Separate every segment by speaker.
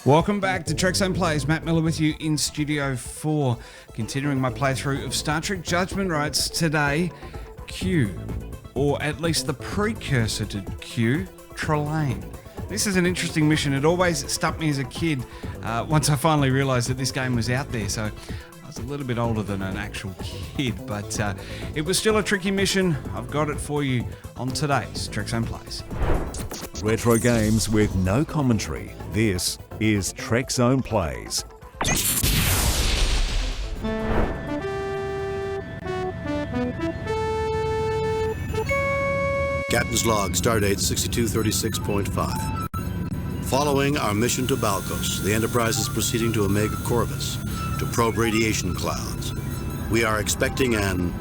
Speaker 1: Welcome back to Trekzone Plays. Matt Miller with you in Studio 4. Continuing my playthrough of Star Trek Judgment Rites today, Q, or at least the precursor to Q, Trelane. This is an interesting mission. It always stuck me as a kid once I finally realised that this game was out there. So I was a little bit older than an actual kid, but it was still a tricky mission. I've got it for you on today's Trekzone Plays.
Speaker 2: Retro games with no commentary. This is Trekzone Plays.
Speaker 3: Captain's log, stardate 6236.5. Following our mission to Balkos, the Enterprise is proceeding to Omega Corvus to probe radiation clouds. We are expecting an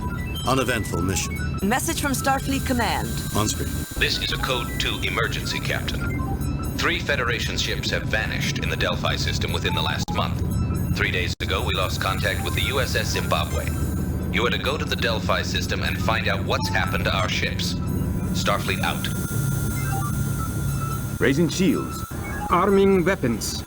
Speaker 3: uneventful mission.
Speaker 4: Message from Starfleet Command.
Speaker 3: On screen.
Speaker 5: This is a Code 2 emergency, Captain. 3 Federation ships have vanished in the Delphi system within the last month. 3 days ago, we lost contact with the USS Zimbabwe. You are to go to the Delphi system and find out what's happened to our ships. Starfleet out.
Speaker 6: Raising shields.
Speaker 7: Arming weapons.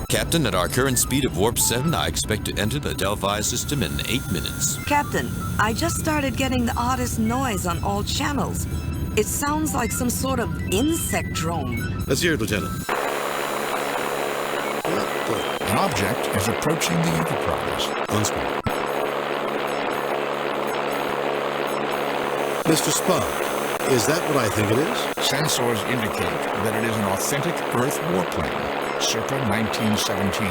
Speaker 8: Captain, at our current speed of warp 7, I expect to enter the Delphi system in 8 minutes.
Speaker 4: Captain, I just started getting the oddest noise on all channels. It sounds like some sort of insect drone.
Speaker 3: Let's hear it, Lieutenant.
Speaker 9: An object is approaching the Enterprise.
Speaker 3: On screen. Mr. Spock, is that what I think it is?
Speaker 9: Sensors indicate that it is an authentic Earth warplane, circa 1917,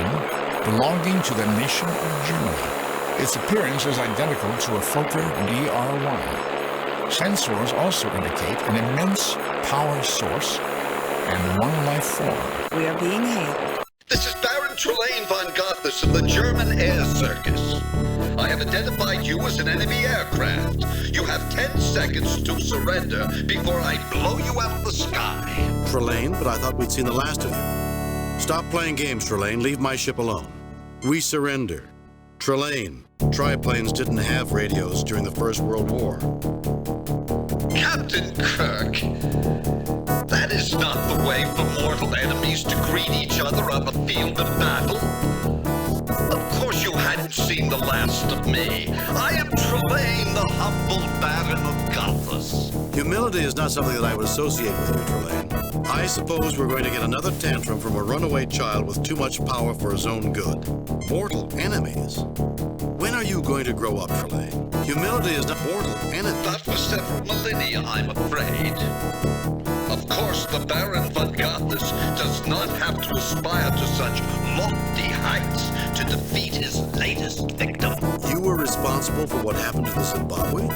Speaker 9: belonging to the nation of Germany. Its appearance is identical to a Fokker DR-1. Sensors also indicate an immense power source and one life form.
Speaker 4: We are being hailed.
Speaker 10: This is Baron Trelane von Gothas of the German Air Circus. I have identified you as an enemy aircraft. You have 10 seconds to surrender before I blow you out of the sky.
Speaker 3: Trelane, but I thought we'd seen the last of you. Stop playing games, Trelane. Leave my ship alone. We surrender. Trelane, triplanes didn't have radios during the First World War.
Speaker 10: Captain Kirk, that is not the way for mortal enemies to greet each other on the field of battle. Of course you hadn't seen the last of me. I am Trelane, the humble Baron of Gothas.
Speaker 3: Humility is not something that I would associate with you, Trelane. I suppose we're going to get another tantrum from a runaway child with too much power for his own good. Mortal enemies? When are you going to grow up, Trelane? Humility is not mortal enemies.
Speaker 10: Not for several millennia, I'm afraid. Of course, the Baron von Gothas does not have to aspire to such lofty heights to defeat his latest victim.
Speaker 3: You were responsible for what happened to the Zimbabwe?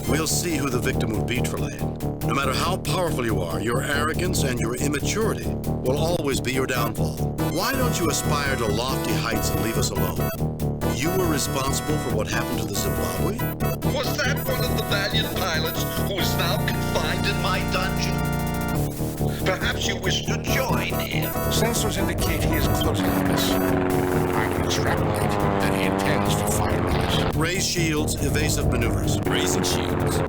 Speaker 3: We'll see who the victim would be, Trelane. No matter how powerful you are, your arrogance and your immaturity will always be your downfall. Why don't you aspire to lofty heights and leave us alone? You were responsible for what happened to the Zimbabwe?
Speaker 10: Was that one of the valiant pilots who is now confined in my dungeon? Perhaps you wish to join him.
Speaker 9: Sensors indicate he is closing on us. I can extrapolate that he intends to fire on us.
Speaker 3: Raise shields, evasive maneuvers.
Speaker 8: Raising shields.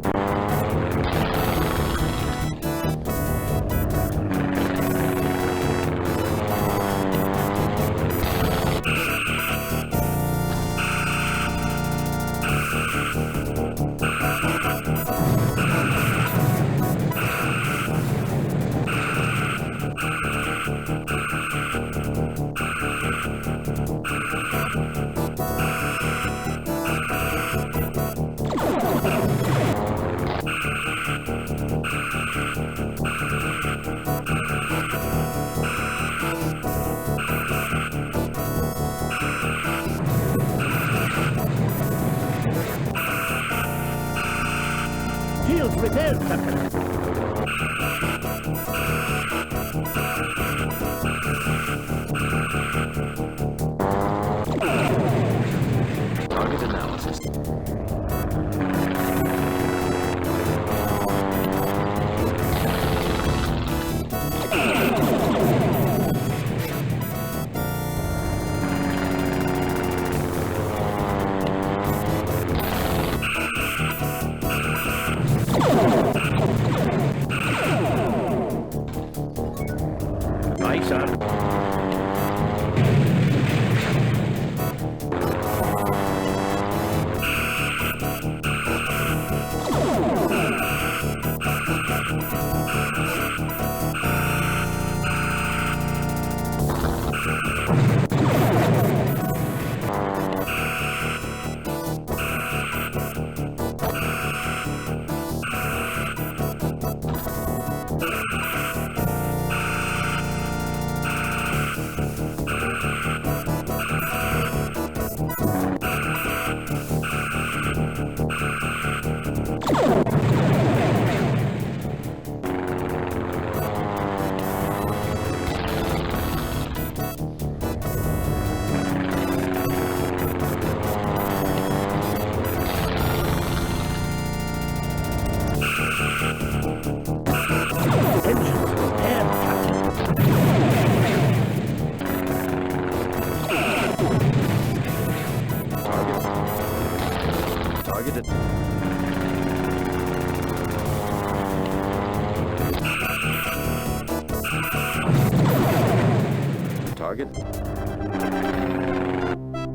Speaker 6: target.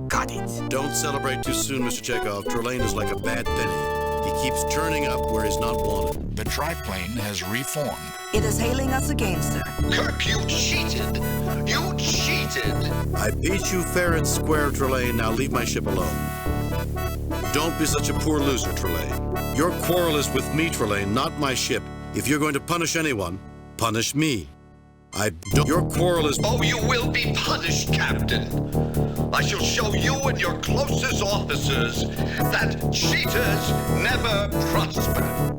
Speaker 7: Got it.
Speaker 3: Don't celebrate too soon, Mr. Chekhov. Trelane is like a bad penny. He keeps turning up where he's not wanted.
Speaker 9: The triplane has reformed.
Speaker 4: It is hailing us again, sir.
Speaker 10: Kirk, you cheated! You cheated!
Speaker 3: I beat you fair and square, Trelane. Now leave my ship alone. Don't be such a poor loser, Trelane. Your quarrel is with me, Trelane, not my ship. If you're going to punish anyone, punish me. Your quarrel is...
Speaker 10: Oh, you will be punished, Captain. I shall show you and your closest officers that cheaters never prosper.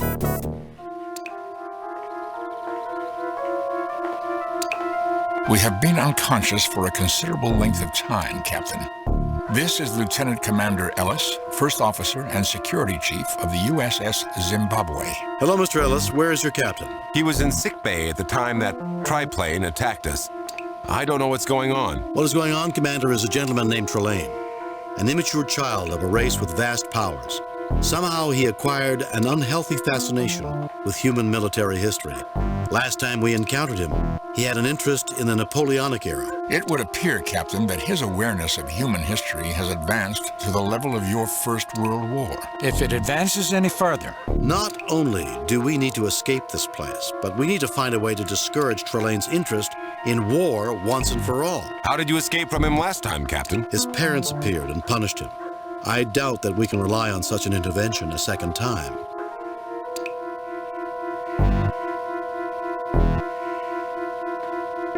Speaker 9: We have been unconscious for a considerable length of time, Captain. This is Lieutenant Commander Ellis, First Officer and Security Chief of the USS Zimbabwe.
Speaker 3: Hello, Mr. Ellis. Where is your captain?
Speaker 11: He was in sickbay at the time that triplane attacked us. I don't know what's going on.
Speaker 3: What is going on, Commander, is a gentleman named Trelane, an immature child of a race with vast powers. Somehow he acquired an unhealthy fascination with human military history. Last time we encountered him, he had an interest in the Napoleonic era.
Speaker 9: It would appear, Captain, that his awareness of human history has advanced to the level of your First World War.
Speaker 7: If it advances any further.
Speaker 3: Not only do we need to escape this place, but we need to find a way to discourage Trelane's interest in war once and for all.
Speaker 11: How did you escape from him last time, Captain?
Speaker 3: His parents appeared and punished him. I doubt that we can rely on such an intervention a second time.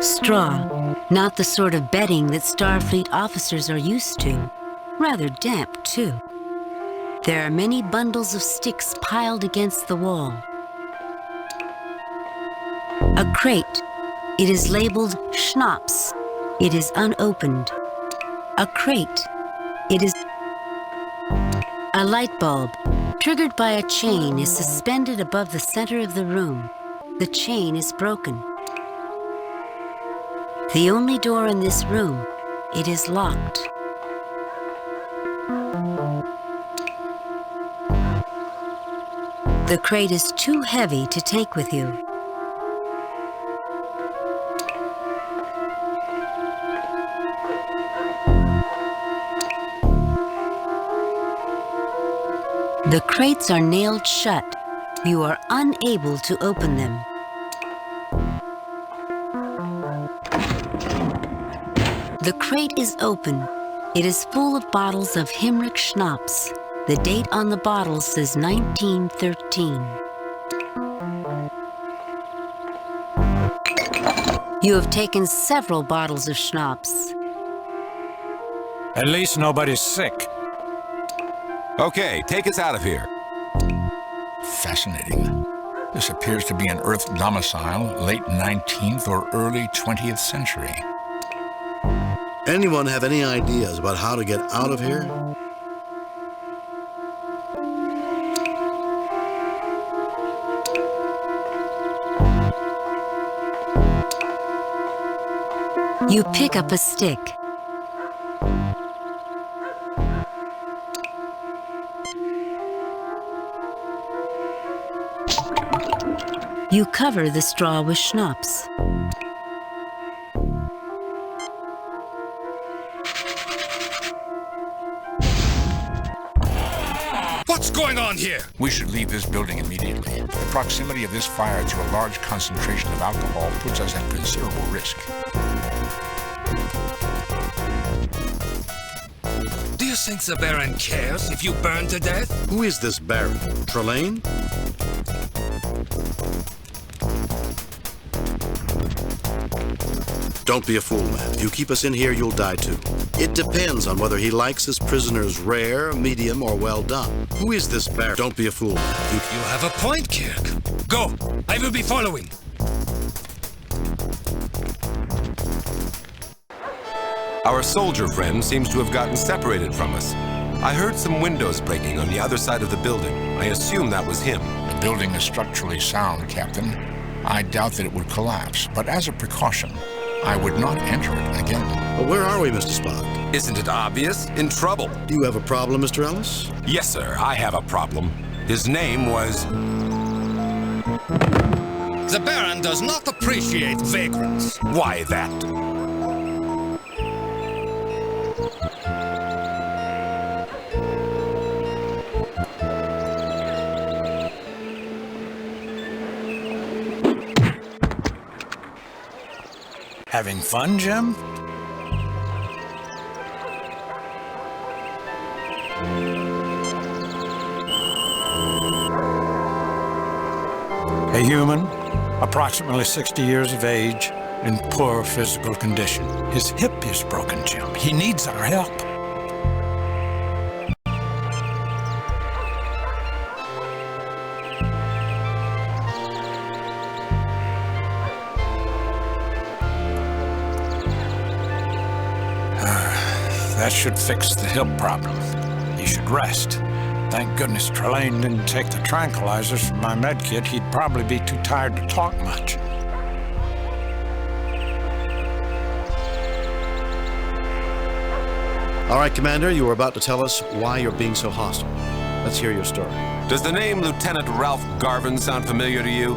Speaker 12: Straw, not the sort of bedding that Starfleet officers are used to. Rather damp, too. There are many bundles of sticks piled against the wall. A crate. It is labeled Schnapps. It is unopened. A crate. It is... A light bulb, triggered by a chain, is suspended above the center of the room. The chain is broken. The only door in this room, it is locked. The crate is too heavy to take with you. The crates are nailed shut. You are unable to open them. The crate is open. It is full of bottles of Himrich Schnapps. The date on the bottle says 1913. You have taken several bottles of Schnapps.
Speaker 7: At least nobody's sick.
Speaker 11: Okay, take us out of here.
Speaker 9: Fascinating. This appears to be an Earth domicile, late 19th or early 20th century.
Speaker 3: Anyone have any ideas about how to get out of here?
Speaker 12: You pick up a stick. You cover the straw with schnapps.
Speaker 13: What's going on here?
Speaker 9: We should leave this building immediately. The proximity of this fire to a large concentration of alcohol puts us at considerable risk.
Speaker 13: Do you think the Baron cares if you burn to death?
Speaker 3: Who is this Baron? Trelane? Don't be a fool, man. If you keep us in here, you'll die too. It depends on whether he likes his prisoners rare, medium, or well done. Who is this Baron? Don't be a fool, man.
Speaker 13: You have a point, Kirk. Go. I will be following.
Speaker 11: Our soldier friend seems to have gotten separated from us. I heard some windows breaking on the other side of the building. I assume that was him.
Speaker 9: The building is structurally sound, Captain. I doubt that it would collapse, but as a precaution, I would not enter it again.
Speaker 3: But where are we, Mr. Spock?
Speaker 11: Isn't it obvious? In trouble.
Speaker 3: Do you have a problem, Mr. Ellis?
Speaker 11: Yes, sir, I have a problem. His name was...
Speaker 13: The Baron does not appreciate vagrants.
Speaker 11: Why that?
Speaker 7: Having fun, Jim? A human, approximately 60 years of age, in poor physical condition. His hip is broken, Jim. He needs our help. That should fix the hip problem. He should rest. Thank goodness Trelane didn't take the tranquilizers from my med kit. He'd probably be too tired to talk much.
Speaker 3: All right, Commander, you were about to tell us why you're being so hostile. Let's hear your story.
Speaker 11: Does the name Lieutenant Ralph Garvin sound familiar to you?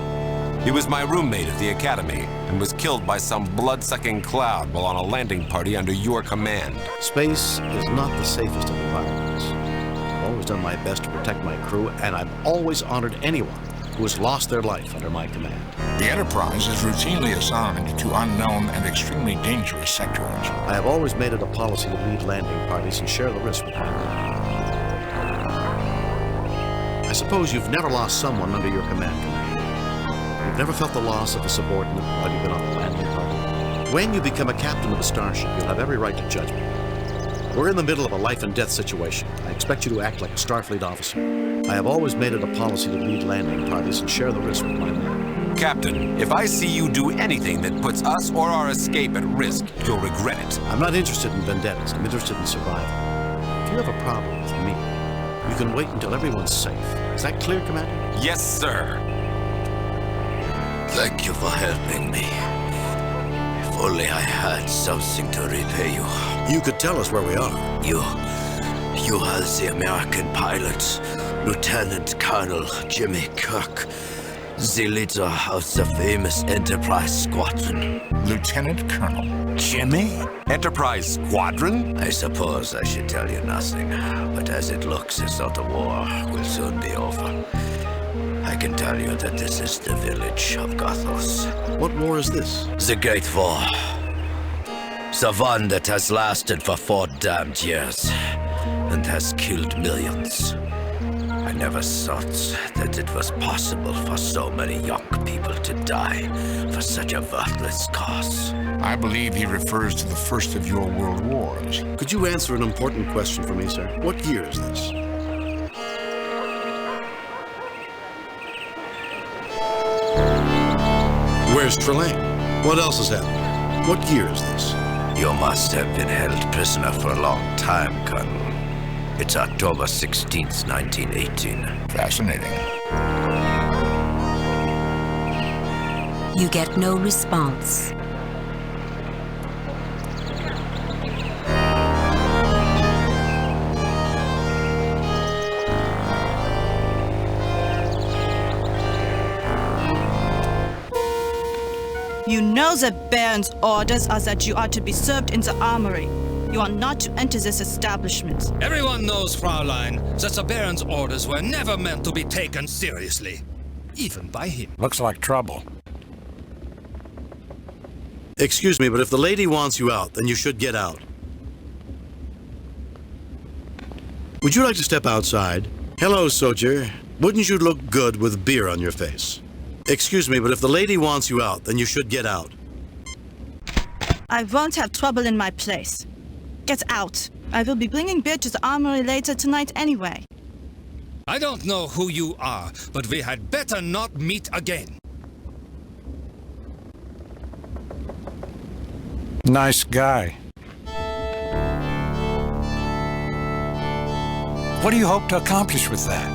Speaker 11: He was my roommate at the academy and was killed by some blood-sucking cloud while on a landing party under your command.
Speaker 3: Space is not the safest of environments. I've always done my best to protect my crew, and I've always honored anyone who has lost their life under my command.
Speaker 9: The Enterprise is routinely assigned to unknown and extremely dangerous sectors.
Speaker 3: I have always made it a policy to lead landing parties and share the risk with my crew. I suppose you've never lost someone under your command, Commander. You've never felt the loss of a subordinate while you've been on a landing party. When you become a captain of a starship, you'll have every right to judge me. We're in the middle of a life-and-death situation. I expect you to act like a Starfleet officer. I have always made it a policy to lead landing parties and share the risk with my men.
Speaker 11: Captain, if I see you do anything that puts us or our escape at risk, you'll regret it.
Speaker 3: I'm not interested in vendettas. I'm interested in survival. If you have a problem with me, you can wait until everyone's safe. Is that clear, Commander?
Speaker 11: Yes, sir.
Speaker 10: Thank you for helping me. If only I had something to repay you.
Speaker 3: You could tell us where we are.
Speaker 10: You are the American pilot, Lieutenant Colonel Jimmy Kirk, the leader of the famous Enterprise Squadron.
Speaker 9: Lieutenant Colonel
Speaker 11: Jimmy? Enterprise Squadron?
Speaker 10: I suppose I should tell you nothing, but as it looks as though the war will soon be over, I can tell you that this is the village of Gothos.
Speaker 3: What war is this?
Speaker 10: The Great War. The one that has lasted for 4 damned years and has killed millions. I never thought that it was possible for so many young people to die for such a worthless cause.
Speaker 9: I believe he refers to the first of your world wars.
Speaker 3: Could you answer an important question for me, sir? What year is this? Where's Trelane? What else has happened? What year is this?
Speaker 10: You must have been held prisoner for a long time, Colonel. It's October 16th, 1918.
Speaker 9: Fascinating.
Speaker 12: You get no response.
Speaker 6: You know the Baron's orders are that you are to be served in the armory. You are not to enter this establishment.
Speaker 13: Everyone knows, Fraulein, that the Baron's orders were never meant to be taken seriously. Even by him.
Speaker 7: Looks like trouble.
Speaker 3: Excuse me, but if the lady wants you out, then you should get out. Would you like to step outside? Hello, soldier. Wouldn't you look good with beer on your face? Excuse me, but if the lady wants you out, then you should get out.
Speaker 6: I won't have trouble in my place. Get out. I will be bringing beer to the armory later tonight anyway.
Speaker 13: I don't know who you are, but we had better not meet again.
Speaker 7: Nice guy. What do you hope to accomplish with that?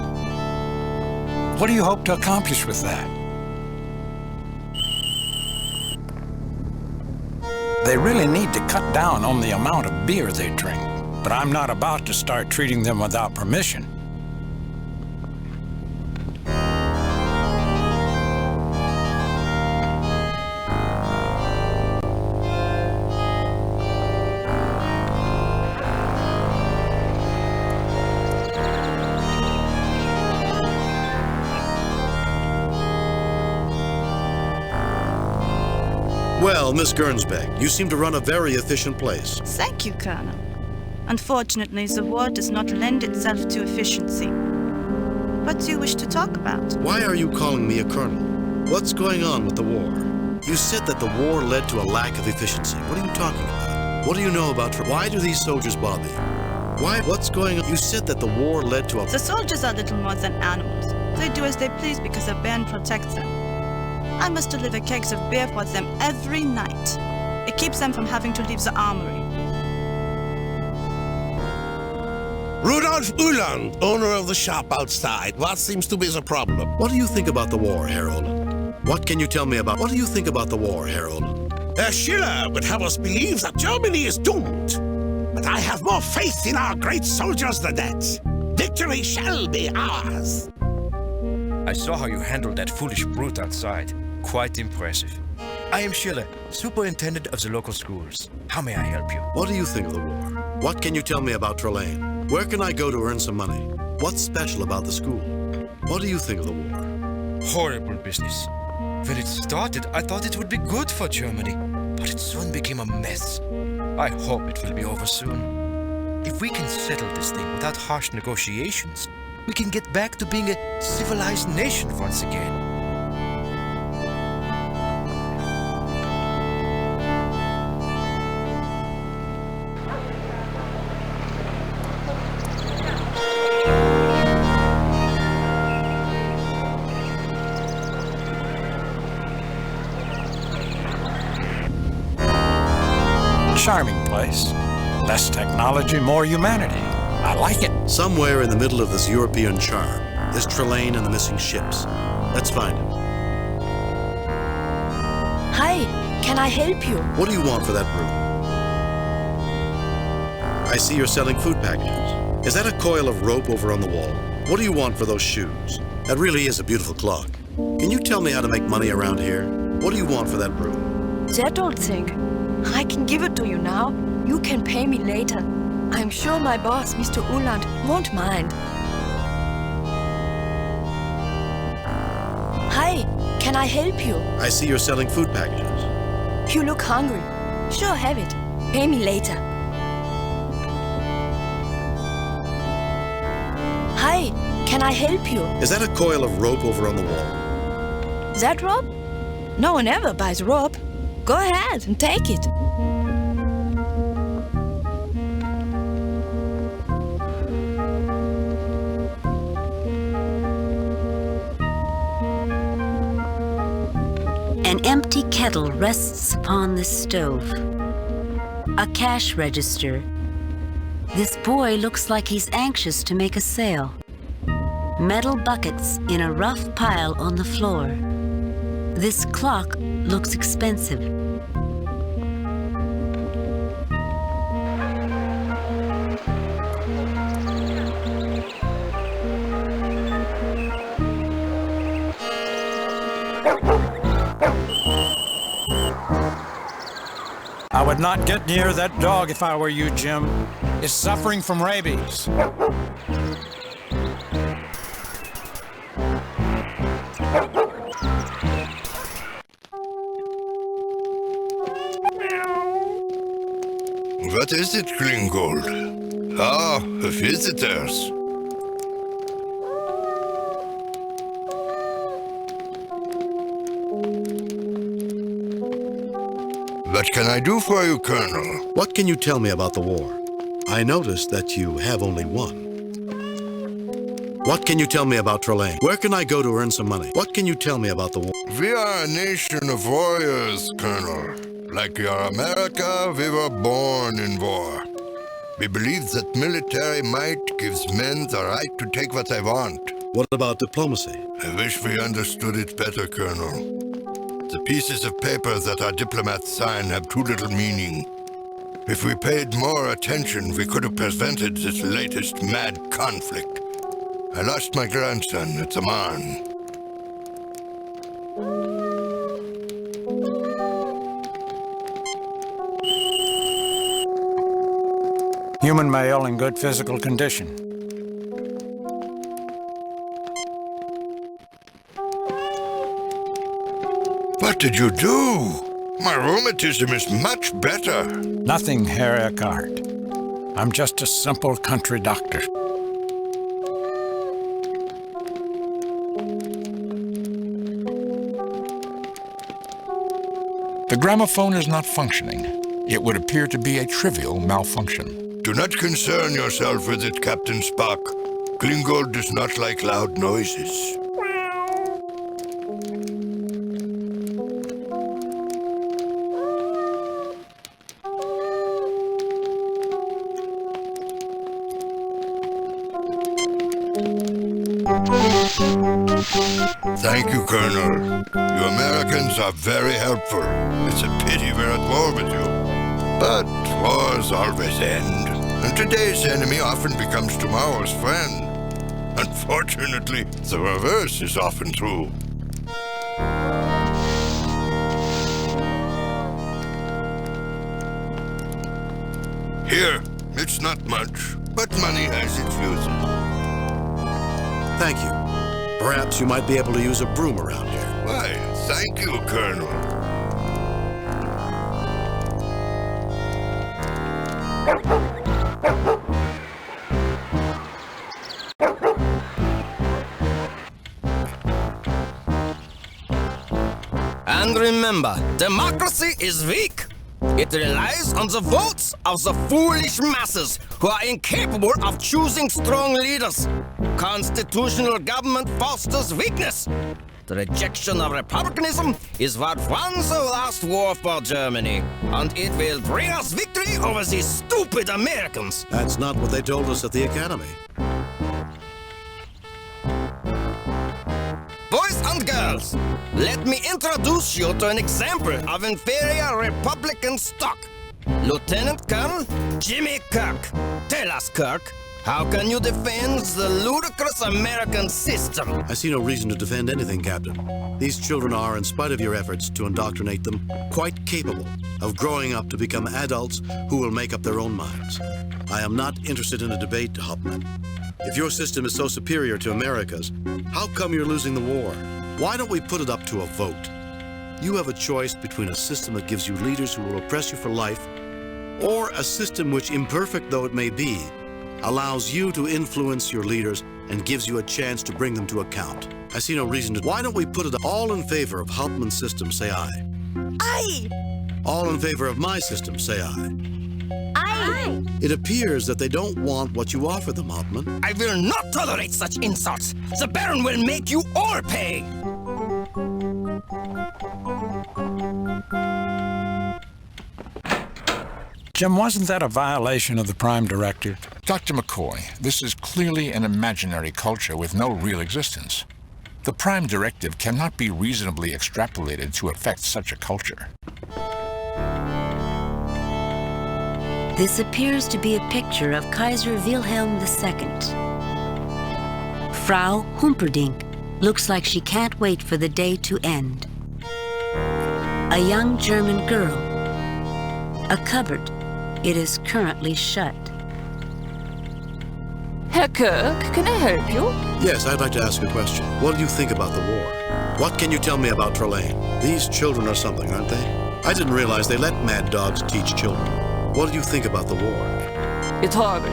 Speaker 7: What do you hope to accomplish with that? They really need to cut down on the amount of beer they drink, but I'm not about to start treating them without permission.
Speaker 3: Well, Miss Gernsbeck, you seem to run a very efficient place.
Speaker 6: Thank you, Colonel. Unfortunately, the war does not lend itself to efficiency. What do you wish to talk about?
Speaker 3: Why are you calling me a colonel? What's going on with the war? You said that the war led to a lack of efficiency. What are you talking about? What do you know about... Why do these soldiers bother you? Why? What's going on? You said that the war led to a...
Speaker 6: The soldiers are little more than animals. They do as they please because a ban protects them. I must deliver kegs of beer for them every night. It keeps them from having to leave the armory.
Speaker 14: Rudolf Uhland, owner of the shop outside. What seems to be the problem?
Speaker 3: What do you think about the war, Harold? What can you tell me about... What do you think about the war, Harold?
Speaker 14: Schiller would have us believe that Germany is doomed. But I have more faith in our great soldiers than that. Victory shall be ours.
Speaker 15: I saw how you handled that foolish brute outside. Quite impressive. I am Schiller, superintendent of the local schools. How may I help you?
Speaker 3: What do you think of the war? What can you tell me about Trelane? Where can I go to earn some money? What's special about the school? What do you think of the war?
Speaker 15: Horrible business. When it started, I thought it would be good for Germany, but it soon became a mess. I hope it will be over soon. If we can settle this thing without harsh negotiations, we can get back to being a civilized nation once again.
Speaker 7: Charming place. Less technology, more humanity. I like it.
Speaker 3: Somewhere in the middle of this European charm is Trelane and the missing ships. Let's find him.
Speaker 16: Hi, can I help you?
Speaker 3: What do you want for that broom? I see you're selling food packages. Is that a coil of rope over on the wall? What do you want for those shoes? That really is a beautiful clock. Can you tell me how to make money around here? What do you want for that broom?
Speaker 16: That old thing. I can give it to you now. You can pay me later. I'm sure my boss, Mr. Uhland, won't mind. Hi, can I help you?
Speaker 3: I see you're selling food packages.
Speaker 16: You look hungry. Sure, have it. Pay me later. Hi, can I help you?
Speaker 3: Is that a coil of rope over on the wall?
Speaker 16: That rope? No one ever buys rope. Go ahead and take it.
Speaker 12: An empty kettle rests upon the stove. A cash register. This boy looks like he's anxious to make a sale. Metal buckets in a rough pile on the floor. This clock looks expensive.
Speaker 7: I would not get near that dog if I were you, Jim. It's suffering from rabies.
Speaker 17: What is it, Klingold? Ah, visitors. What can I do for you, Colonel?
Speaker 3: What can you tell me about the war? I noticed that you have only one. What can you tell me about Trelane? Where can I go to earn some money? What can you tell me about the war?
Speaker 17: We are a nation of warriors, Colonel. Like your America, we were born in war. We believe that military might gives men the right to take what they want.
Speaker 3: What about diplomacy?
Speaker 17: I wish we understood it better, Colonel. The pieces of paper that our diplomats sign have too little meaning. If we paid more attention, we could have prevented this latest mad conflict. I lost my grandson at the Marne.
Speaker 7: Human male in good physical condition.
Speaker 17: What did you do? My rheumatism is much better.
Speaker 7: Nothing, Herr Eckhart. I'm just a simple country doctor. The gramophone is not functioning. It would appear to be a trivial malfunction.
Speaker 17: Do not concern yourself with it, Captain Spock. Klingold does not like loud noises. Thank you, Colonel. You Americans are very helpful. It's a pity we're at war with you. But wars always end, and today's enemy often becomes tomorrow's friend. Unfortunately, the reverse is often true. Here, it's not much, but money has its uses.
Speaker 3: Thank you. Perhaps you might be able to use a broom around here.
Speaker 17: Why, thank you, Colonel.
Speaker 18: And remember, democracy is weak. It relies on the votes of the foolish masses who are incapable of choosing strong leaders. Constitutional government fosters weakness. The rejection of republicanism is what won the last war for Germany, and it will bring us victory over these stupid Americans.
Speaker 3: That's not what they told us at the Academy.
Speaker 18: Boys and girls, let me introduce you to an example of inferior Republican stock. Lieutenant Colonel Jimmy Kirk. Tell us, Kirk, how can you defend the ludicrous American system?
Speaker 3: I see no reason to defend anything, Captain. These children are, in spite of your efforts to indoctrinate them, quite capable of growing up to become adults who will make up their own minds. I am not interested in a debate, Hauptmann. If your system is so superior to America's, how come you're losing the war? Why don't we put it up to a vote? You have a choice between a system that gives you leaders who will oppress you for life, or a system which, imperfect though it may be, allows you to influence your leaders and gives you a chance to bring them to account. I see no reason to... Why don't we put it all in favor of Hauptmann's system, say aye.
Speaker 16: Aye!
Speaker 3: All in favor of my system, say aye.
Speaker 16: Aye!
Speaker 3: It appears that they don't want what you offer them, Hauptmann.
Speaker 18: I will not tolerate such insults. The Baron will make you all pay.
Speaker 7: Jim, wasn't that a violation of the Prime Directive?
Speaker 9: Dr. McCoy, this is clearly an imaginary culture with no real existence. The Prime Directive cannot be reasonably extrapolated to affect such a culture.
Speaker 12: This appears to be a picture of Kaiser Wilhelm II. Frau Humperdinck looks like she can't wait for the day to end. A young German girl. A cupboard. It is currently shut.
Speaker 19: Herr Kirk, can I help you?
Speaker 3: Yes, I'd like to ask a question. What do you think about the war? What can you tell me about Trelane? These children are something, aren't they? I didn't realize they let mad dogs teach children. What do you think about the war?
Speaker 19: It's horrible.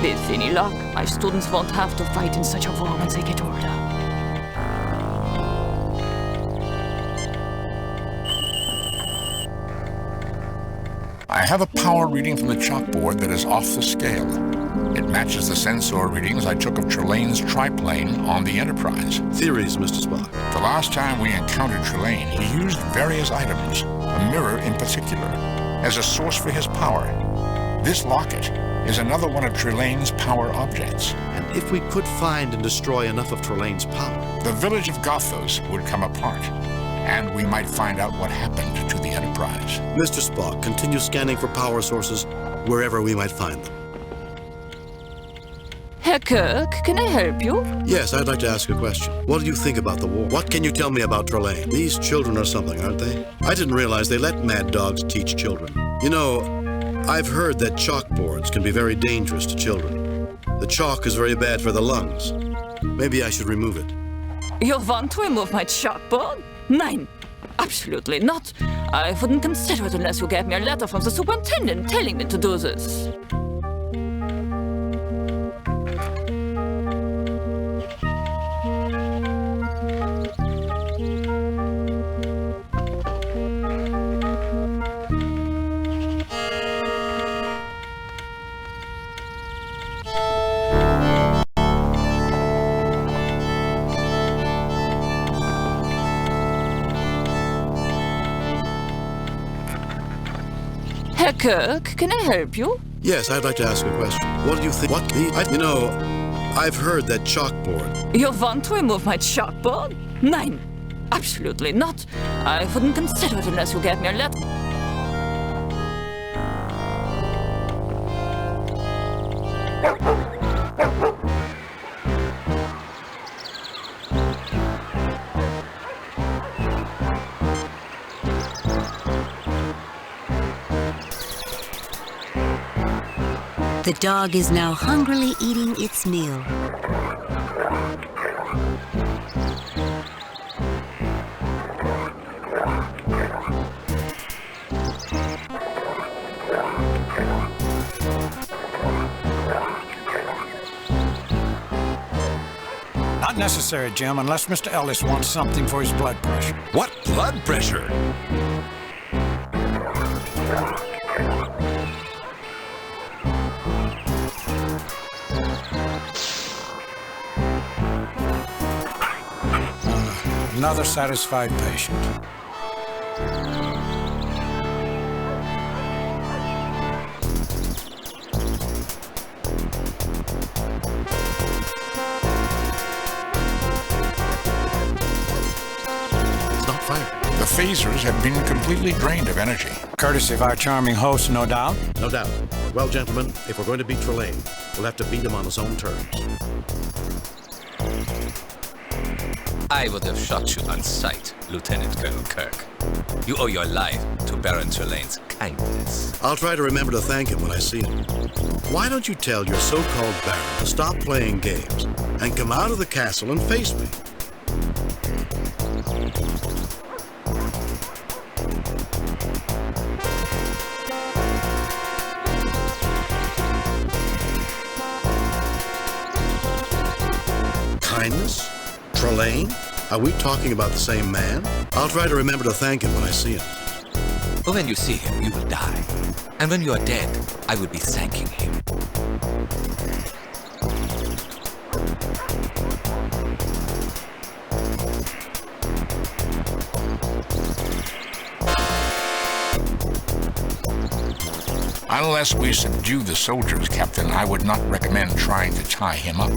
Speaker 19: With any luck, my students won't have to fight in such a war when they get older.
Speaker 9: I have a power reading from the chalkboard that is off the scale. It matches the sensor readings I took of Trelane's triplane on the Enterprise.
Speaker 3: Theories, Mr. Spock.
Speaker 9: The last time we encountered Trelane, he used various items, a mirror in particular, as a source for his power. This locket is another one of Trelane's power objects.
Speaker 3: And if we could find and destroy enough of Trelane's power,
Speaker 9: the village of Gothos would come apart, and we might find out what happened to the Enterprise.
Speaker 3: Mr. Spock, continue scanning for power sources wherever we might find them.
Speaker 19: Herr Kirk, can I help you?
Speaker 3: Yes, I'd like to ask a question. What do you think about the war? What can you tell me about Trelane? These children are something, aren't they? I didn't realize they let mad dogs teach children. You know, I've heard that chalkboards can be very dangerous to children. The chalk is very bad for the lungs. Maybe I should remove it.
Speaker 19: You want to remove my chalkboard? Nein. Absolutely not. I wouldn't consider it unless you gave me a letter from the superintendent telling me to do this. Herr Kirk, can I help you?
Speaker 3: Yes, I'd like to ask a question. What do you think? You know, I've heard that chalkboard.
Speaker 19: You want to remove my chalkboard? Nein, absolutely not. I wouldn't consider it unless you gave me a letter.
Speaker 12: The dog is now hungrily eating its meal.
Speaker 7: Not necessary, Jim, unless Mr. Ellis wants something for his blood pressure.
Speaker 11: What blood pressure?
Speaker 7: Another satisfied patient.
Speaker 3: It's not firing.
Speaker 9: The phasers have been completely drained of energy.
Speaker 7: Courtesy of our charming host, no doubt.
Speaker 3: No doubt. Well, gentlemen, if we're going to beat Trelane, we'll have to beat him on his own terms.
Speaker 5: I would have shot you on sight, Lieutenant Colonel Kirk. You owe your life to Baron Trelane's kindness.
Speaker 3: I'll try to remember to thank him when I see him. Why don't you tell your so-called Baron to stop playing games and come out of the castle and face me? Kindness? Trelane? Are we talking about the same man? I'll try to remember to thank him when I see him.
Speaker 5: When you see him, you will die. And when you are dead, I will be thanking him.
Speaker 9: Unless we subdue the soldiers, Captain, I would not recommend trying to tie him up.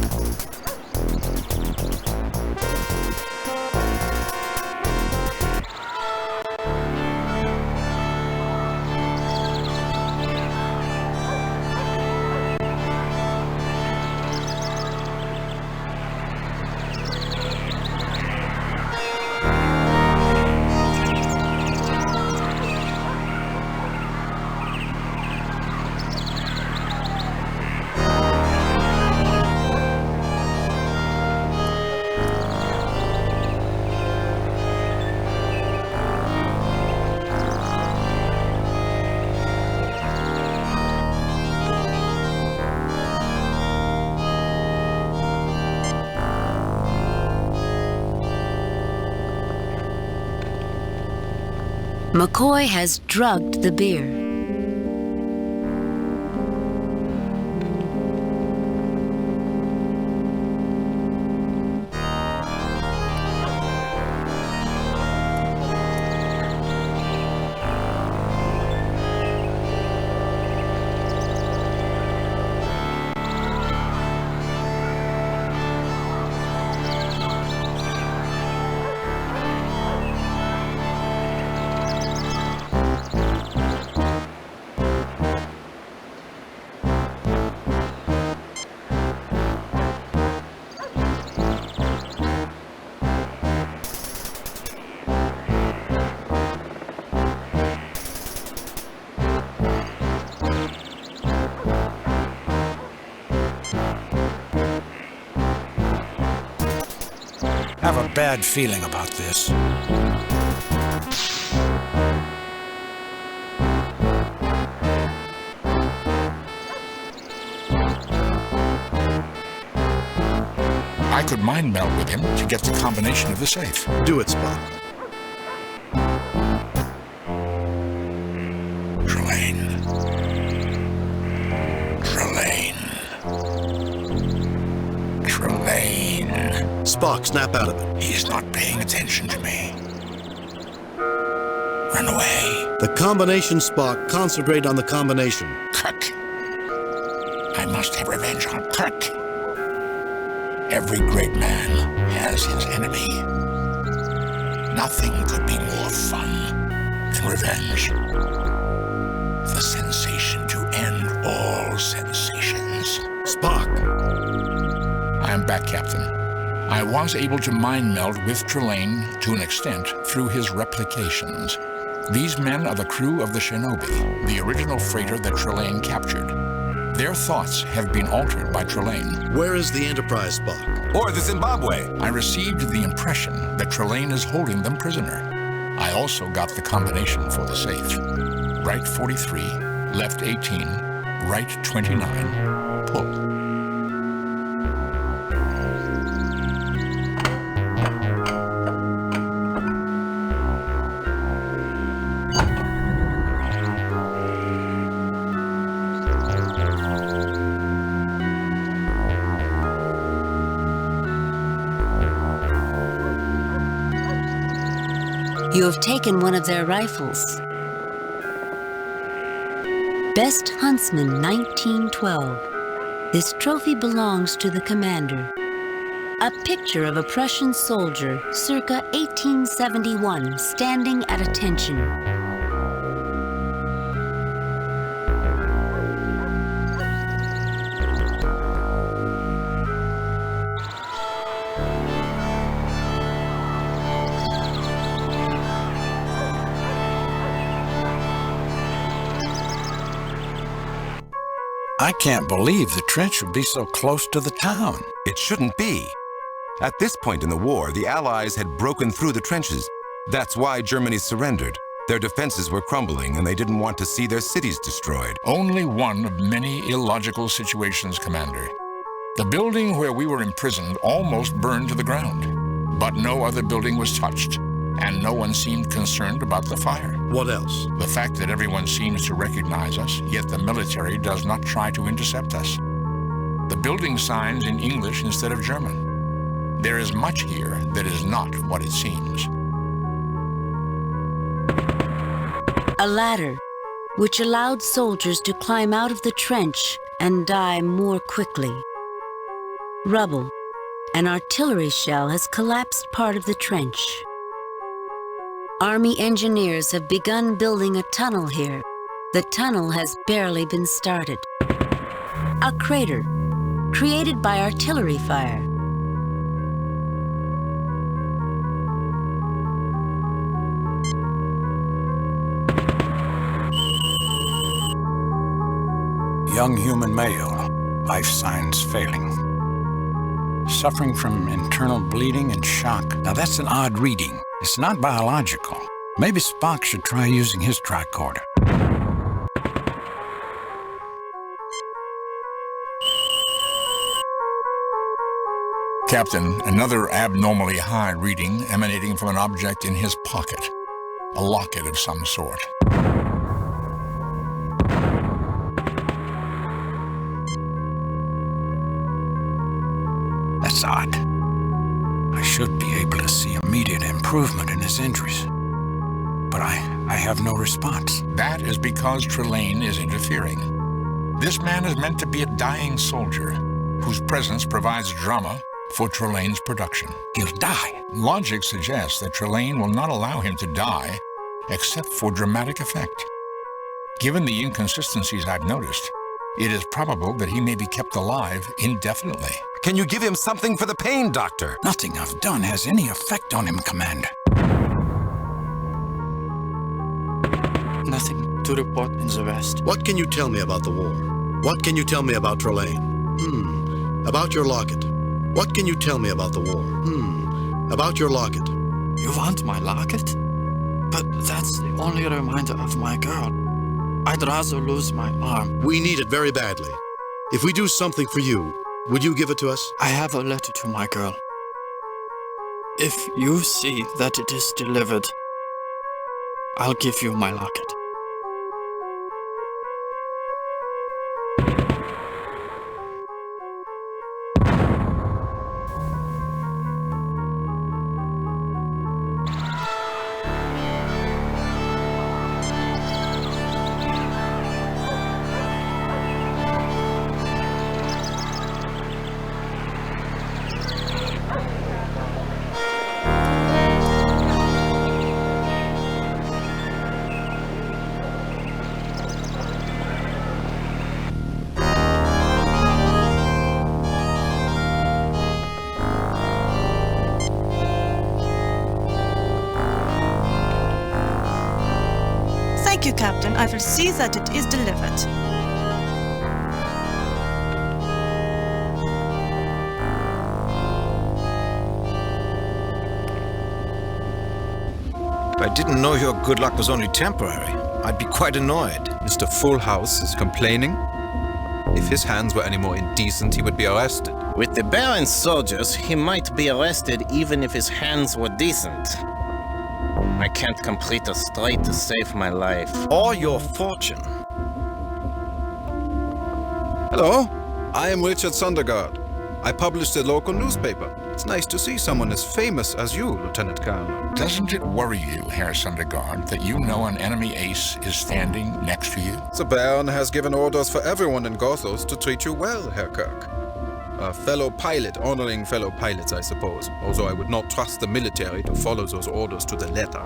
Speaker 12: McCoy has drugged the beer.
Speaker 7: I have a bad feeling about this.
Speaker 9: could mind meld with him to get the combination of the safe.
Speaker 3: Do it, Spock.
Speaker 9: Trelane.
Speaker 3: Spock, snap out of it.
Speaker 9: He is not paying attention to me. Run away.
Speaker 3: The combination, Spock. Concentrate on the combination.
Speaker 9: Kirk. I must have revenge on Kirk. Every great man has his enemy. Nothing could be more fun than revenge. The sensation to end all sensations.
Speaker 3: Spock!
Speaker 9: I am back, Captain. I was able to mind meld with Trelane to an extent through his replications. These men are the crew of the Shinobi, the original freighter that Trelane captured. Their thoughts have been altered by Trelane.
Speaker 3: Where is the Enterprise, Spock?
Speaker 11: Or the Zimbabwe?
Speaker 9: I received the impression that Trelane is holding them prisoner. I also got the combination for the safe. Right 43, left 18, right 29, pull.
Speaker 12: You have taken one of their rifles. Best Huntsman 1912. This trophy belongs to the commander. A picture of a Prussian soldier circa 1871 standing at attention.
Speaker 7: I can't believe the trench would be so close to the town.
Speaker 11: It shouldn't be. At this point in the war, the Allies had broken through the trenches. That's why Germany surrendered. Their defenses were crumbling, and they didn't want to see their cities destroyed.
Speaker 9: Only one of many illogical situations, Commander. The building where we were imprisoned almost burned to the ground. But no other building was touched, and no one seemed concerned about the fire.
Speaker 3: What else?
Speaker 9: The fact that everyone seems to recognize us, yet the military does not try to intercept us. The building signs in English instead of German. There is much here that is not what it seems.
Speaker 12: A ladder, which allowed soldiers to climb out of the trench and die more quickly. Rubble. An artillery shell has collapsed part of the trench. Army engineers have begun building a tunnel here. The tunnel has barely been started. A crater, created by artillery fire.
Speaker 7: Young human male, life signs failing. Suffering from internal bleeding and shock. Now that's an odd reading. It's not biological. Maybe Spock should try using his tricorder.
Speaker 9: Captain, another abnormally high reading emanating from an object in his pocket. A locket of some sort.
Speaker 7: That's odd. I should be able to see immediate improvement in his injuries. But I have no response.
Speaker 9: That is because Trelane is interfering. This man is meant to be a dying soldier, whose presence provides drama for Trelane's production.
Speaker 7: He'll die.
Speaker 9: Logic suggests that Trelane will not allow him to die, except for dramatic effect. Given the inconsistencies I've noticed, it is probable that he may be kept alive indefinitely.
Speaker 11: Can you give him something for the pain, Doctor?
Speaker 7: Nothing I've done has any effect on him, Commander.
Speaker 15: Nothing to report in the West.
Speaker 3: What can you tell me about the war? What can you tell me about Trelane? About your locket. What can you tell me about the war? About your locket.
Speaker 15: You want my locket? But that's the only reminder of my girl. I'd rather lose my arm.
Speaker 3: We need it very badly. If we do something for you, Would you give it to us?
Speaker 20: I have a letter to my girl. If you see that it is delivered, I'll give you my locket.
Speaker 6: Thank you, Captain. I will see that it is delivered.
Speaker 21: If I didn't know your good luck was only temporary, I'd be quite annoyed.
Speaker 8: Mr. Full House is complaining. If his hands were any more indecent, he would be arrested.
Speaker 18: With the Baron's soldiers, he might be arrested even if his hands were decent. I can't complete a strike to save my life.
Speaker 21: Or your fortune. Hello,
Speaker 8: I am Richard Sondergaard. I publish the local newspaper. It's nice to see someone as famous as you, Lieutenant Colonel.
Speaker 9: Doesn't it worry you, Herr Sondergaard, that you know an enemy ace is standing next to you?
Speaker 8: The Baron has given orders for everyone in Gothos to treat you well, Herr Kirk. A fellow pilot honoring fellow pilots, I suppose, although I would not trust the military to follow those orders to the letter.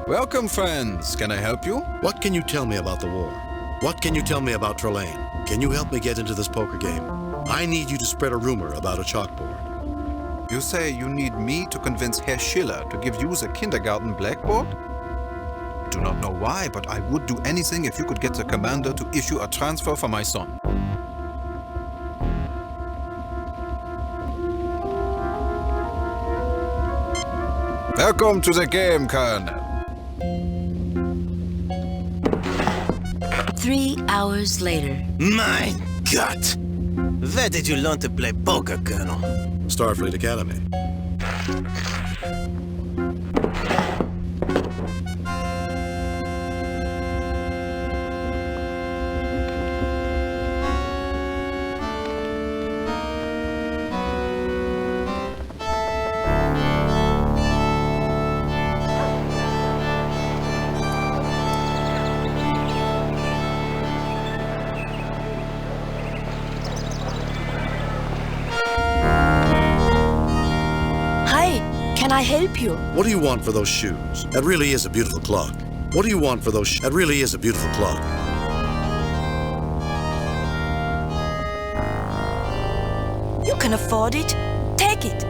Speaker 8: Welcome, friends. Can I help you?
Speaker 3: What can you tell me about the war? What can you tell me about Trelane? Can you help me get into this poker game? I need you to spread a rumor about a chalkboard.
Speaker 8: You say you need me to convince Herr Schiller to give you the kindergarten blackboard? I do not know why, but I would do anything if you could get the commander to issue a transfer for my son. Welcome to the game, Colonel.
Speaker 12: 3 hours later.
Speaker 18: My God! Where did you learn to play poker, Colonel?
Speaker 3: Starfleet Academy.
Speaker 16: Can I help you?
Speaker 3: What do you want for those shoes? That really is a beautiful clock. What do you want for those That really is a beautiful clock.
Speaker 16: You can afford it. Take it.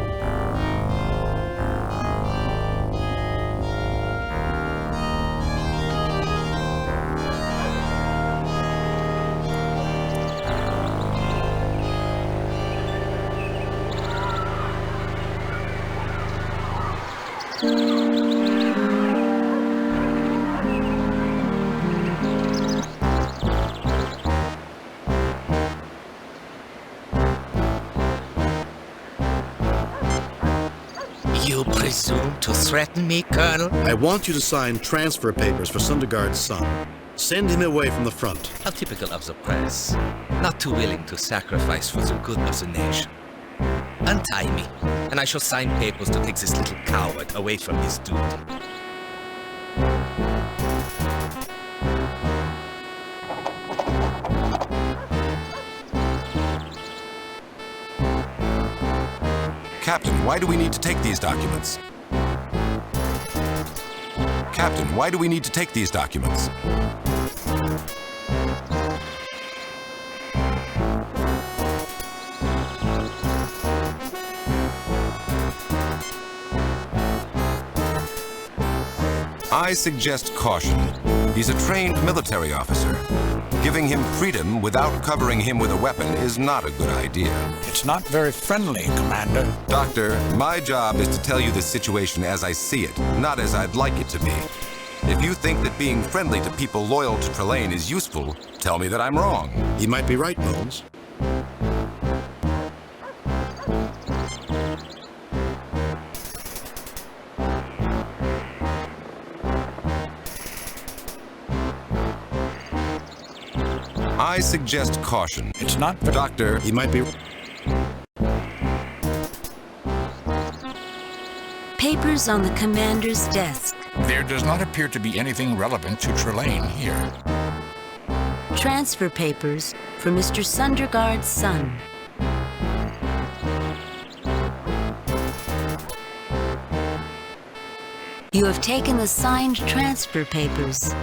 Speaker 18: You presume to threaten me, Colonel?
Speaker 3: I want you to sign transfer papers for Sondergaard's son. Send him away from the front.
Speaker 5: How typical of the press. Not too willing to sacrifice for the good of the nation. Untie me, and I shall sign papers to take this little coward away from his duty.
Speaker 11: Captain, why do we need to take these documents? Captain, why do we need to take these documents? I suggest caution. He's a trained military officer. Giving him freedom without covering him with a weapon is not a good idea.
Speaker 7: It's not very friendly, Commander.
Speaker 11: Doctor, my job is to tell you the situation as I see it, not as I'd like it to be. If you think that being friendly to people loyal to Trelane is useful, tell me that I'm wrong.
Speaker 3: He might be right, Bones.
Speaker 11: I suggest caution.
Speaker 7: It's not...
Speaker 11: Doctor,
Speaker 3: He might be...
Speaker 12: Papers on the commander's desk.
Speaker 9: There does not appear to be anything relevant to Trelane here.
Speaker 12: Transfer papers for Mr. Sundergaard's son. You have taken the signed transfer papers.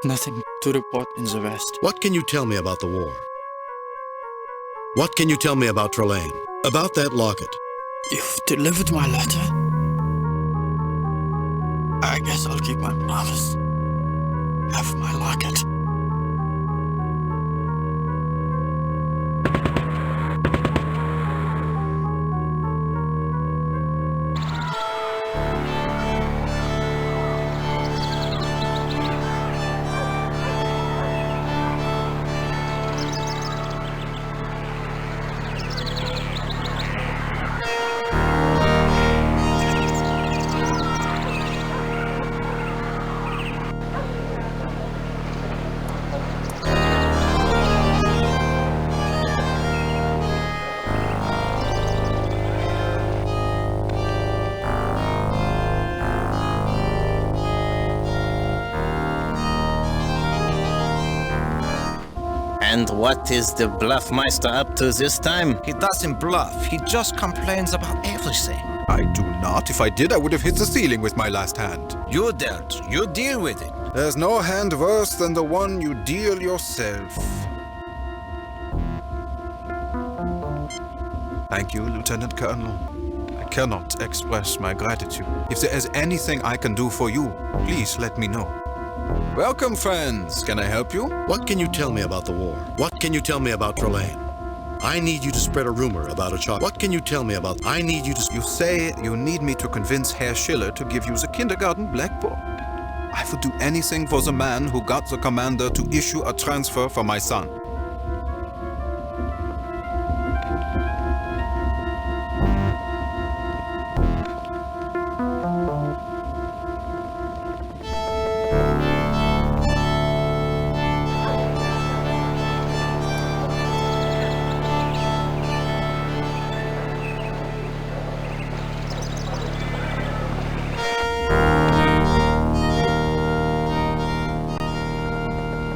Speaker 20: Nothing to report in the West.
Speaker 3: What can you tell me about the war? What can you tell me about Trelane? About that locket?
Speaker 20: You've delivered my letter. I guess I'll keep my promise. Have my locket.
Speaker 18: And what is the Bluffmeister up to this time?
Speaker 21: He doesn't bluff. He just complains about everything.
Speaker 8: I do not. If I did, I would have hit the ceiling with my last hand.
Speaker 21: You dealt. You deal with it.
Speaker 8: There's no hand worse than the one you deal yourself. Thank you, Lieutenant Colonel. I cannot express my gratitude. If there is anything I can do for you, please let me know. Welcome, friends. Can I help you?
Speaker 3: What can you tell me about the war? What can you tell me about Trelane? I need you to spread a rumor about a child. What can you tell me about... I need you to...
Speaker 8: You say you need me to convince Herr Schiller to give you the kindergarten blackboard. I would do anything for the man who got the commander to issue a transfer for my son.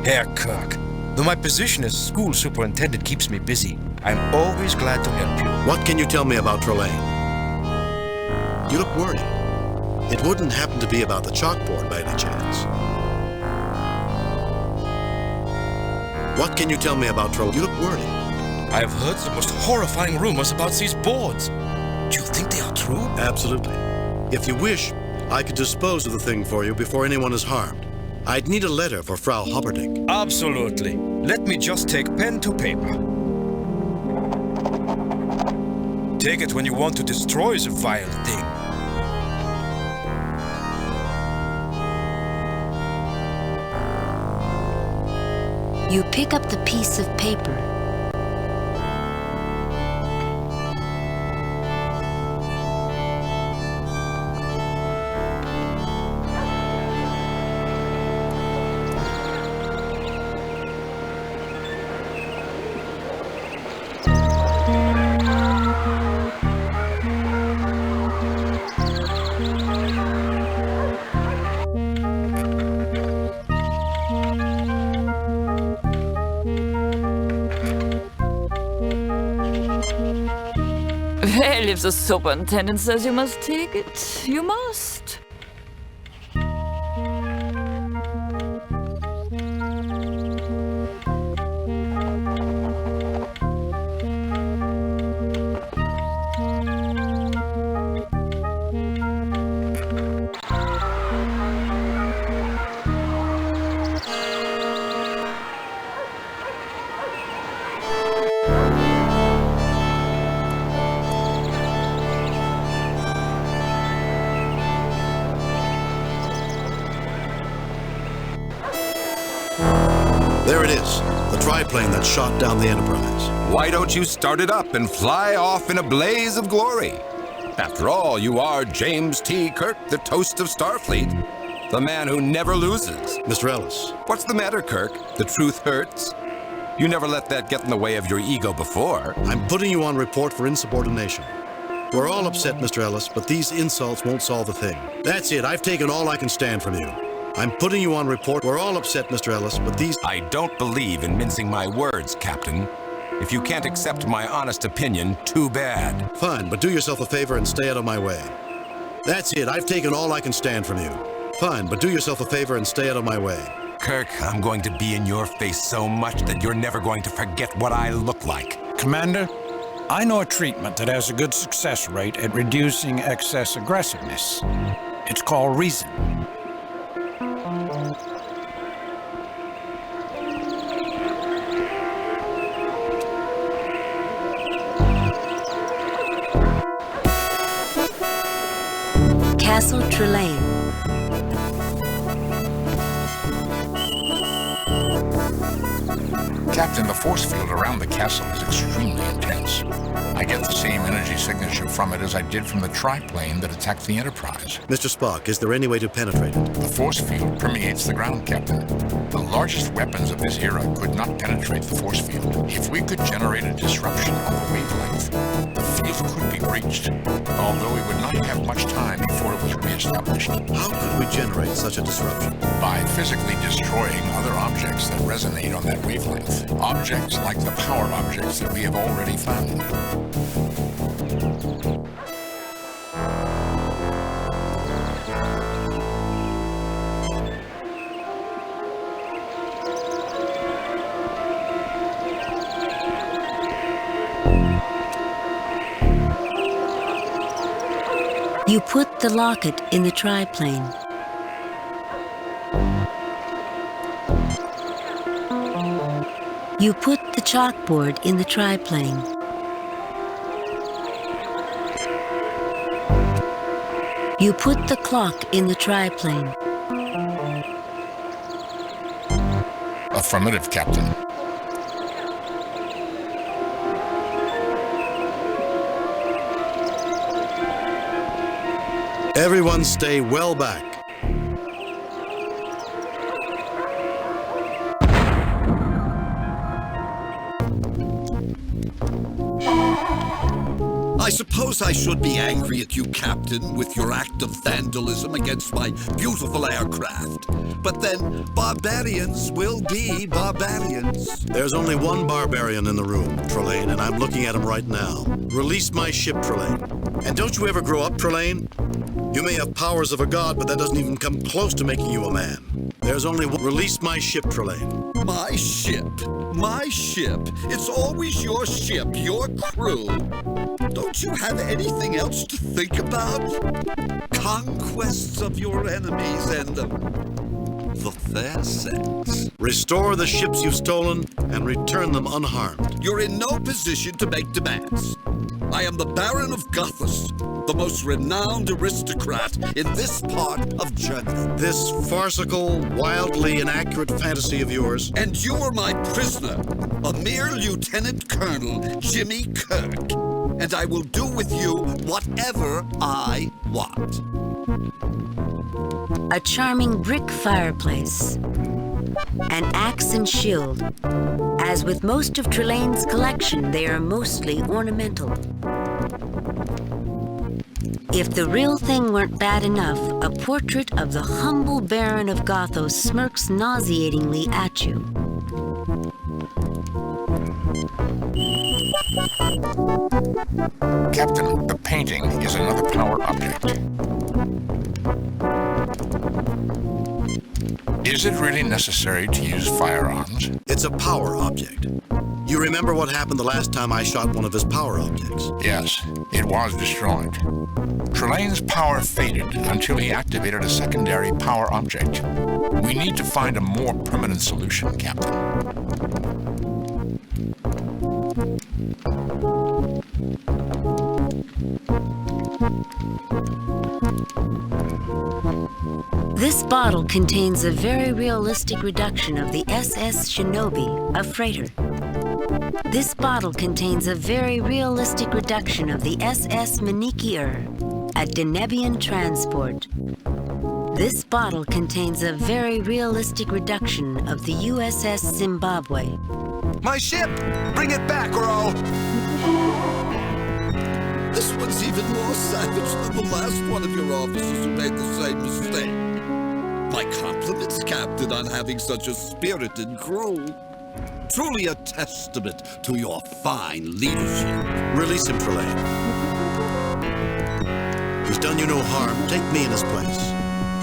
Speaker 15: Herr Kirk, though my position as school superintendent keeps me busy, I'm always glad to help you.
Speaker 3: What can you tell me about Trelane? You look worried. It wouldn't happen to be about the chalkboard by any chance. What can you tell me about Trelane? You look worried.
Speaker 15: I've heard the most horrifying rumors about these boards. Do you think they are true?
Speaker 3: Absolutely. If you wish, I could dispose of the thing for you before anyone is harmed. I'd need a letter for Frau Hopperding.
Speaker 15: Absolutely. Let me just take pen to paper. Take it when you want to destroy the vile thing.
Speaker 12: You pick up the piece of paper.
Speaker 19: Well, if the superintendent says you must take it, you must.
Speaker 3: There it is, the triplane that shot down the Enterprise.
Speaker 11: Why don't you start it up and fly off in a blaze of glory? After all, you are James T. Kirk, the toast of Starfleet. The man who never loses.
Speaker 3: Mr. Ellis.
Speaker 11: What's the matter, Kirk? The truth hurts? You never let that get in the way of your ego before.
Speaker 3: I'm putting you on report for insubordination. We're all upset, Mr. Ellis, but these insults won't solve a thing. That's it. I've taken all I can stand from you. I'm putting you on report. We're all upset, Mr. Ellis, but these...
Speaker 11: I don't believe in mincing my words, Captain. If you can't accept my honest opinion, too bad.
Speaker 3: Fine, but do yourself a favor and stay out of my way. That's it. I've taken all I can stand from you. Fine, but do yourself a favor and stay out of my way.
Speaker 11: Kirk, I'm going to be in your face so much that you're never going to forget what I look like.
Speaker 7: Commander, I know a treatment that has a good success rate at reducing excess aggressiveness. It's called reason.
Speaker 12: Castle Trelane.
Speaker 9: Captain, the force field around the castle is extremely intense. I get the same energy signature from it as I did from the triplane that attacked the Enterprise.
Speaker 3: Mr. Spock, is there any way to penetrate it?
Speaker 9: The force field permeates the ground, Captain. The largest weapons of this era could not penetrate the force field. If we could generate a disruption of the wavelength, the field could be breached, although we would not have much time before it was reestablished.
Speaker 3: How could we generate such a disruption?
Speaker 9: By physically destroying other objects that resonate on that wavelength. Objects like the power objects that we have already found.
Speaker 12: You put the locket in the triplane. You put the chalkboard in the triplane. You put the clock in the triplane.
Speaker 9: Affirmative, Captain.
Speaker 3: Everyone stay well back.
Speaker 10: I suppose I should be angry at you, Captain, with your act of vandalism against my beautiful aircraft. But then, barbarians will be barbarians.
Speaker 3: There's only one barbarian in the room, Trelane, and I'm looking at him right now. Release my ship, Trelane. And don't you ever grow up, Trelane? You may have powers of a god, but that doesn't even come close to making you a man. There's only one. Release my ship, Trelane.
Speaker 10: My ship? My ship? It's always your ship, your crew. Don't you have anything else to think about? Conquests of your enemies and the fair sex.
Speaker 3: Restore the ships you've stolen and return them unharmed.
Speaker 10: You're in no position to make demands. I am the Baron of Gothas, the most renowned aristocrat in this part of Germany.
Speaker 3: This farcical, wildly inaccurate fantasy of yours.
Speaker 10: And you are my prisoner, a mere Lieutenant Colonel Jimmy Kirk. And I will do with you whatever I want.
Speaker 12: A charming brick fireplace. An axe and shield. As with most of Trelane's collection, they are mostly ornamental. If the real thing weren't bad enough, a portrait of the humble Baron of Gothos smirks nauseatingly at you.
Speaker 9: Captain, the painting is another power object. Is it really necessary to use firearms?
Speaker 3: It's a power object. You remember what happened the last time I shot one of his power objects?
Speaker 9: Yes, it was destroyed. Trelane's power faded until he activated a secondary power object. We need to find a more permanent solution, Captain.
Speaker 12: This bottle contains a very realistic reduction of the SS Shinobi, a freighter. This bottle contains a very realistic reduction of the SS Manikier, a Denebian transport. This bottle contains a very realistic reduction of the USS Zimbabwe.
Speaker 11: My ship! Bring it back, or I'll...
Speaker 10: This one's even more savage than the last one of your officers who made the same mistake. My compliments, Captain, on having such a spirited crew. Truly a testament to your fine leadership.
Speaker 3: Release him, Trelane. He's done you no harm. Take me in his place.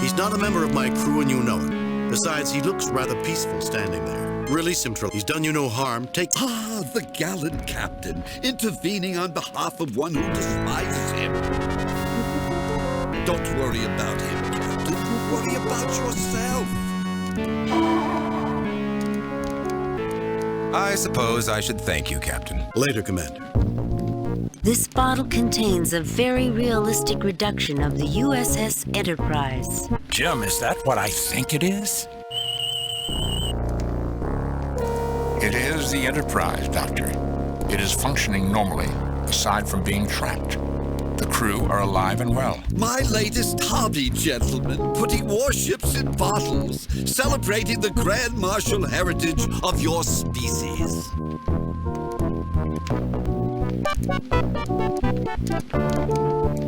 Speaker 3: He's not a member of my crew and you know it. Besides, he looks rather peaceful standing there. Release him, Trelane. He's done you no harm. Take...
Speaker 10: Ah, the gallant captain, intervening on behalf of one who despises him. Don't worry about him, Captain. Worry about yourself.
Speaker 11: I suppose I should thank you, Captain.
Speaker 3: Later, Commander.
Speaker 12: This bottle contains a very realistic reduction of the USS Enterprise.
Speaker 7: Jim, is that what I think it is?
Speaker 9: It is the Enterprise, Doctor. It is functioning normally, aside from being trapped. The crew are alive and well.
Speaker 10: My latest hobby, gentlemen, putting warships in bottles, celebrating the grand martial heritage of your species.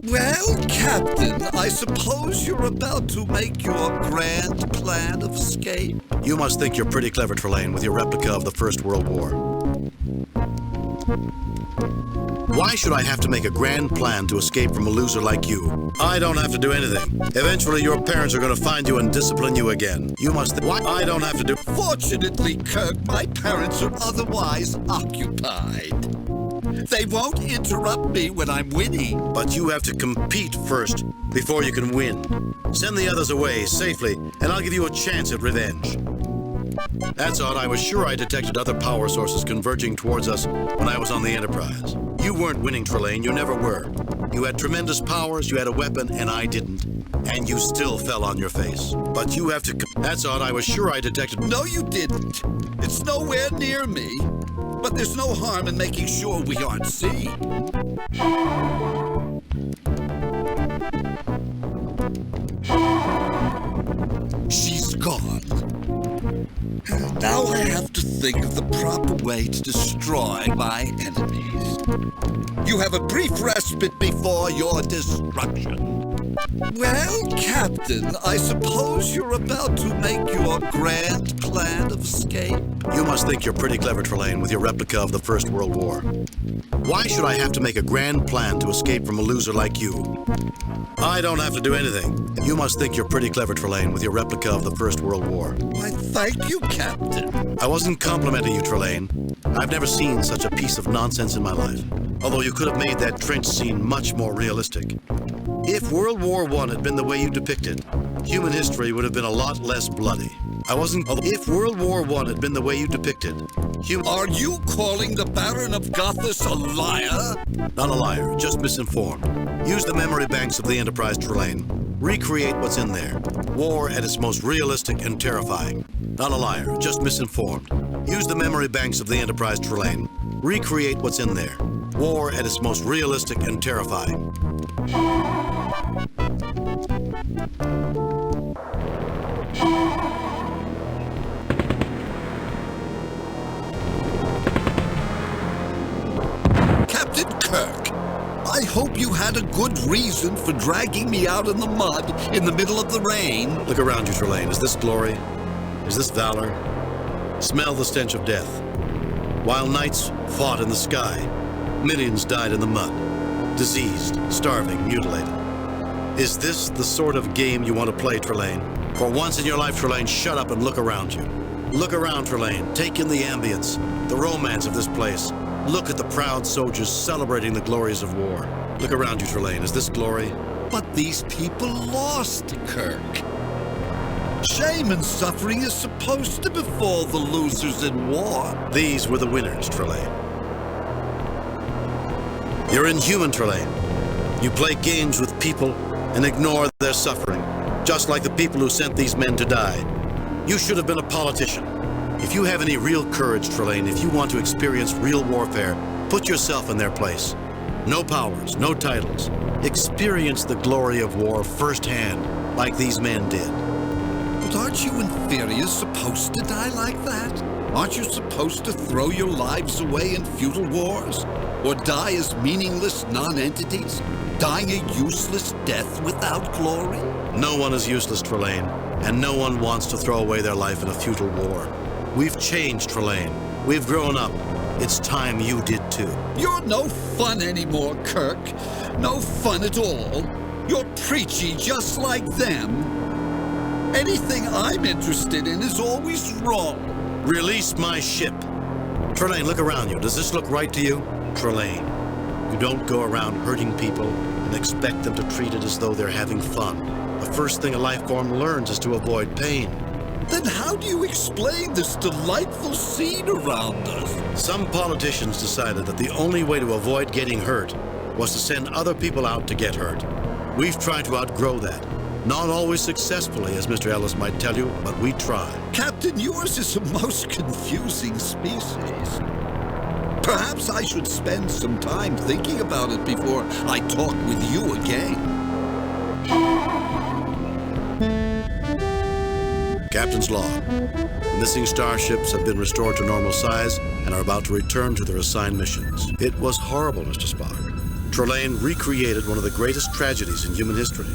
Speaker 10: Well, Captain, I suppose you're about to make your grand plan of escape.
Speaker 3: You must think you're pretty clever, Trelane, with your replica of the First World War. Why should I have to make a grand plan to escape from a loser like you? I don't have to do anything. Eventually, your parents are going to find you and discipline you again. You must... Why? I don't have to do...
Speaker 10: Fortunately, Kirk, my parents are otherwise occupied. They won't interrupt me when I'm winning.
Speaker 3: But you have to compete first, before you can win. Send the others away safely, and I'll give you a chance at revenge. That's odd. I was sure I detected other power sources converging towards us when I was on the Enterprise. You weren't winning, Trelane. You never were. You had tremendous powers, you had a weapon, and I didn't. And you still fell on your face. But you have to... That's odd. I was sure I detected...
Speaker 10: No, you didn't. It's nowhere near me. But there's no harm in making sure we aren't seen. She's gone. Now I have to think of the proper way to destroy my enemies. You have a brief respite before your destruction. Well, Captain, I suppose you're about to make your grand plan of escape.
Speaker 3: You must think you're pretty clever, Trelane, with your replica of the First World War. Why should I have to make a grand plan to escape from a loser like you? I don't have to do anything. You must think you're pretty clever, Trelane, with your replica of the First World War.
Speaker 10: Why, thank you, Captain.
Speaker 3: I wasn't complimenting you, Trelane. I've never seen such a piece of nonsense in my life. Although you could have made that trench scene much more realistic. If World War I had been the way you depicted, human history would have been a lot less bloody. I wasn't... If World War I had been the way you depicted,
Speaker 10: Are you calling the Baron of Gothas a liar?
Speaker 3: Not a liar, just misinformed. Use the memory banks of the Enterprise, Trelane. Recreate what's in there. War at its most realistic and terrifying. Not a liar, just misinformed. Use the memory banks of the Enterprise, Trelane. Recreate what's in there. War at its most realistic and terrifying.
Speaker 10: Captain Kirk, I hope you had a good reason for dragging me out in the mud in the middle of the rain.
Speaker 3: Look around you, Trelane. Is this glory? Is this valor? Smell the stench of death. While knights fought in the sky, millions died in the mud, diseased, starving, mutilated. Is this the sort of game you want to play, Trelane? For once in your life, Trelane, shut up and look around you. Look around, Trelane. Take in the ambience, the romance of this place. Look at the proud soldiers celebrating the glories of war. Look around you, Trelane. Is this glory?
Speaker 10: But these people lost, Kirk. Shame and suffering is supposed to befall the losers in war.
Speaker 3: These were the winners, Trelane. You're inhuman, Trelane. You play games with people and ignore their suffering. just like the people who sent these men to die. You should have been a politician. If you have any real courage, Trelane, if you want to experience real warfare, put yourself in their place. No powers, no titles. Experience the glory of war firsthand, like these men did.
Speaker 1: But aren't you inferiors supposed to die like that? Aren't you supposed to throw your lives away in futile wars? Or die as meaningless non-entities? Dying a useless death without glory?
Speaker 3: No one is useless, Trelane, and no one wants to throw away their life in a futile war. We've changed, Trelane. We've grown up. It's time you did too.
Speaker 1: You're no fun anymore, Kirk. No fun at all. You're preachy just like them. Anything I'm interested in is always wrong.
Speaker 3: Release my ship. Trelane, look around you. Does this look right to you? Trelane, you don't go around hurting people and expect them to treat it as though they're having fun. The first thing a life form learns is to avoid pain.
Speaker 1: Then how do you explain this delightful scene around us?
Speaker 3: Some politicians decided that the only way to avoid getting hurt was to send other people out to get hurt. We've tried to outgrow that. Not always successfully, as Mr. Ellis might tell you, but we try.
Speaker 1: Captain, yours is a most confusing species. Perhaps I should spend some time thinking about it before I talk with you again.
Speaker 3: Captain's log. Missing starships have been restored to normal size and are about to return to their assigned missions. It was horrible, Mr. Spock. Trelane recreated one of the greatest tragedies in human history.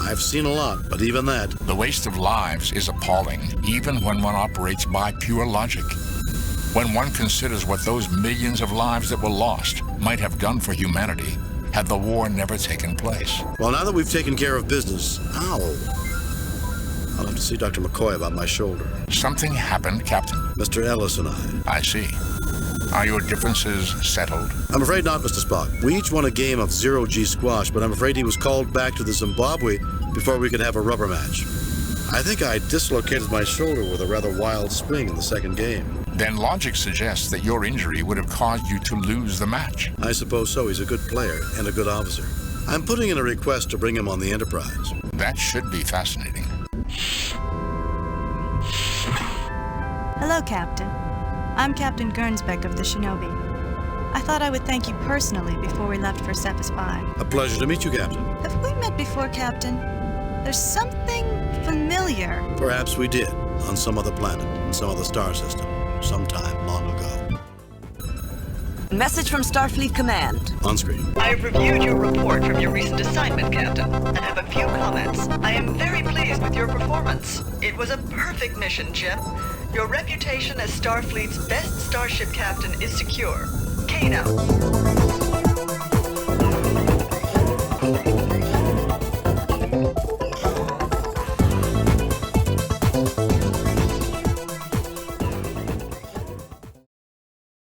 Speaker 3: I've seen a lot, but even that...
Speaker 9: The waste of lives is appalling, even when one operates by pure logic. When one considers what those millions of lives that were lost might have done for humanity had the war never taken place.
Speaker 3: Well, now that we've taken care of business... Ow! I'll have to see Dr. McCoy about my shoulder.
Speaker 9: Something happened, Captain?
Speaker 3: Mr. Ellis and I.
Speaker 9: I see. Are your differences settled?
Speaker 3: I'm afraid not, Mr. Spock. We each won a game of zero-G squash, but I'm afraid he was called back to the Zimbabwe before we could have a rubber match. I think I dislocated my shoulder with a rather wild swing in the second game.
Speaker 9: Then logic suggests that your injury would have caused you to lose the match.
Speaker 3: I suppose so. He's a good player and a good officer. I'm putting in a request to bring him on the Enterprise.
Speaker 9: That should be fascinating.
Speaker 6: Hello, Captain. I'm Captain Gernsbeck of the Shinobi. I thought I would thank you personally before we left for Cephas 5.
Speaker 3: A pleasure to meet you, Captain.
Speaker 6: Have we met before, Captain? There's something familiar.
Speaker 3: Perhaps we did, on some other planet, in some other star system, sometime long ago.
Speaker 4: Message from Starfleet Command.
Speaker 3: On screen.
Speaker 22: I've reviewed your report from your recent assignment, Captain, and have a few comments. I am very pleased with your performance. It was a perfect mission, Jim. Your reputation as Starfleet's best starship captain is secure. Kane out.